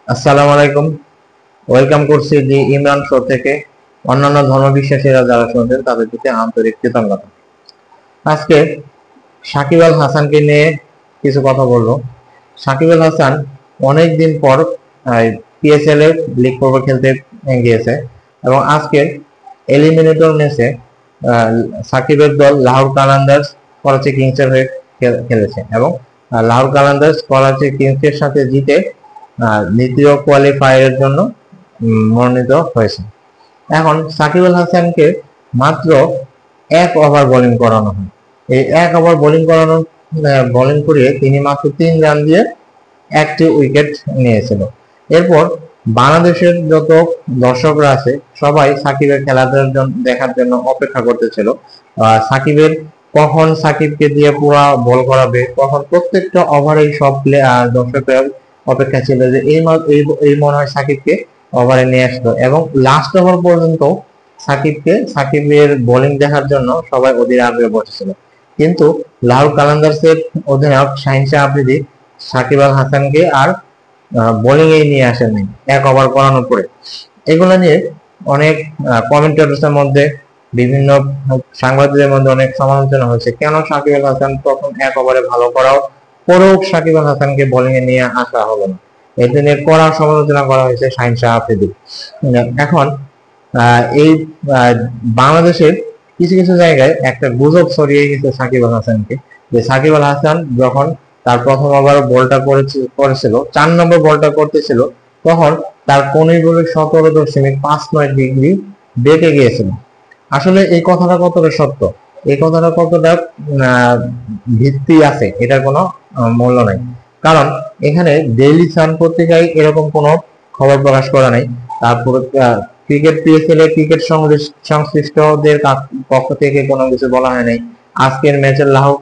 আসসালামু আলাইকুম। ওয়েলকাম করছি দি ইমরান শো থেকে। অন্যান্য ধর্মবিশ্বাসীরা যারা শুনছেন তাদের প্রতি আন্তরিক কৃতজ্ঞতা। আজকে সাকিব আল হাসানকে নিয়ে কিছু কথা বলবো। সাকিব আল হাসান অনেক দিন পর পিএসএল এর লিগ পর্ব খেলতে গিয়েছে এবং আজকের এলিমিনেটর ম্যাচে সাকিবের দল লাহোর কালান্দার্স করাচি কিংসের হয়ে খেলেছে এবং লাহোর কালান্দার্স করাচি কিংসের সাথে জিতে দ্বিতীয় কোয়ালিফায়ারের জন্য মনোনীত হয়েছে। এখন সাকিব আল হাসানকে মাত্র এক ওভার বোলিং করানো হয়। এই এক ওভার বোলিং করিয়ে তিনি মাত্র 3 রান দিয়ে একটি উইকেট নিয়েছিল। এরপর বাংলাদেশের যত দর্শকরা আছে সবাই সাকিবের খেলাধুলার দেখার জন্য অপেক্ষা করতেছিল। সাকিবের কখন সাকিবকে দিয়ে পুরা বল করাবে, কখন প্রত্যেকটা ওভারে সব দর্শকরা অপেক্ষা ছিল যে এই মনে হয় সাকিবকে ওভারে নিয়ে আসলো এবং লাস্ট ওভার পর্যন্ত সাকিবের বোলিং দেখার জন্য সবাই অধীর আগ্রহে বসেছিল। কিন্তু লাহোর কালান্দার্সের অধিনায়ক শাহিন শাহ আফ্রিদি সাকিব আল হাসানকে আর বোলিং এ নিয়ে আসেননি এক ওভার করানোর পরে। এগুলো নিয়ে অনেক কমেন্টেটরসের মধ্যে, বিভিন্ন সাংবাদিকদের মধ্যে অনেক সমালোচনা হয়েছে, কেন সাকিব আল হাসান তখন এক ওভারে ভালো করাও পরেও সাকিব আল হাসানকে বোলিং এ নিয়ে আসা হলো না। এতে নিয়ে কড়া সমালোচনা করা হয়েছে শাহিন শাহ আফ্রিদি। এখন এই বাংলাদেশের কিছু কিছু জায়গায় একটা গুজব ছড়িয়ে গেছে সাকিব আল হাসানকে, যে সাকিব আল হাসান যখন তার প্রথম ওভার বলটা করেছিল 4 নম্বর বলটা করতেছিল তখন তার কনুই বলে 17.59 ডিগ্রি বেঁকে গিয়েছিল। আসলে এই কথাটা কতটা সত্য, এই কথাটা কতটা ভিত্তি আছে, এটার কোনো মূল্য নাই। কারণ এখানে ডেইলি সান পত্রিকায় এরকম কোনো খবর প্রকাশ করা নাই। তারপর ক্রিকেট পিএসএল এর ক্রিকেট সংশ্লিষ্টদের পক্ষ থেকে কোনো কিছু বলা হয় নাই। আজকের ম্যাচের লাহোর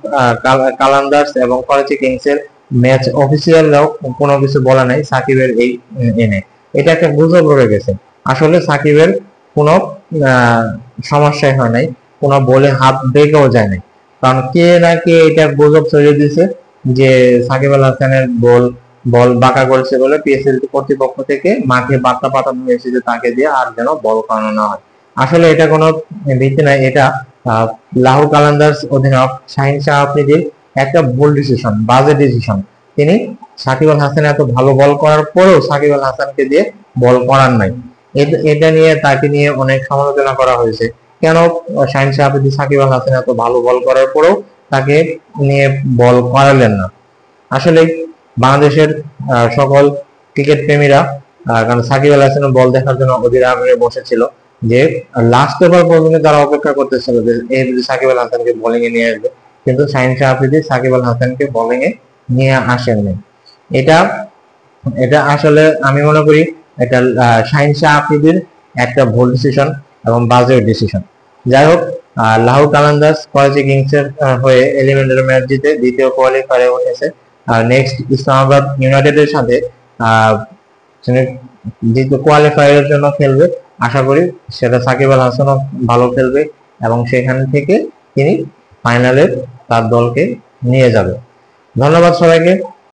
কালান্দার্স এবং করাচি কিংস এর ম্যাচ অফিসিয়ালরাও কোনো কিছু বলা নাই সাকিবের এই এনে। এটা একটা গুজব রয়ে গেছে। আসলে সাকিবের কোনো সমস্যাই হয় নাই, কোনো বলে হাত বেঁকেও যায় নাই। কারণ কে না কে এটা গুজব ছড়িয়ে দিয়েছে যে সাকিব আল হাসানের বল বাঁকা করেছে বলে পিএসএল কর্তৃপক্ষ থেকে মাঠে বার্তা পাঠানো হয়েছে যে তাকে দিয়ে আর যেন বল করানো না হয়। আসলে এটা কোনো ভিত্তি নাই। এটা লাহোর কালান্দার্স অধিনায়ক শাহিন শাহ আফ্রিদির একটা ভুল ডিসিশন, বাজে ডিসিশন। তিনি সাকিব আল হাসান এত ভালো বল করার পরেও সাকিব আল হাসানকে দিয়ে বল করার নাই। এটা নিয়ে তাকে নিয়ে অনেক সমালোচনা করা হয়েছে, কেন শাহিন শাহ আফ্রিদি সাকিব আল হাসান এত ভালো বল করার পরেও তাকে নিয়ে বল করালেন না। আসলে বাংলাদেশের সকল ক্রিকেট প্রেমীরা কারণ সাকিব আল হাসানের বল দেখার জন্য অধীর আগ্রহে বসেছিল, যে লাস্ট ওভার পর্যন্ত তারা অপেক্ষা করতেছিল যে এই সাকিব আল হাসানকে বোলিং এ নিয়ে আসবে, কিন্তু শাহিন শাহ আফ্রিদি সাকিব আল হাসানকে বোলিং এ নিয়ে আসেননি। এটা এটা আসলে আমি মনে করি এটা শাহিন শাহ আফ্রিদির একটা ভুল ডিসিশন এবং বাজে ডিসিশন। যাই হোক, লাহোর কালান্দার্স করাচি কিংস এর হয়ে এলিমিনেটর ম্যাচ জিতে দ্বিতীয় কোয়ালিফায়ারে উঠেছে। নেক্সট ইসলামাবাদ ইউনাইটেডের সাথে দ্বিতীয় কোয়ালিফায়ারের জন্য খেলবে। আশা করি সেটা সাকিব আল হাসানও ভালো খেলবে এবং সেখান থেকে তিনি ফাইনালে তার দলকে নিয়ে যাবে। ধন্যবাদ সবাইকে।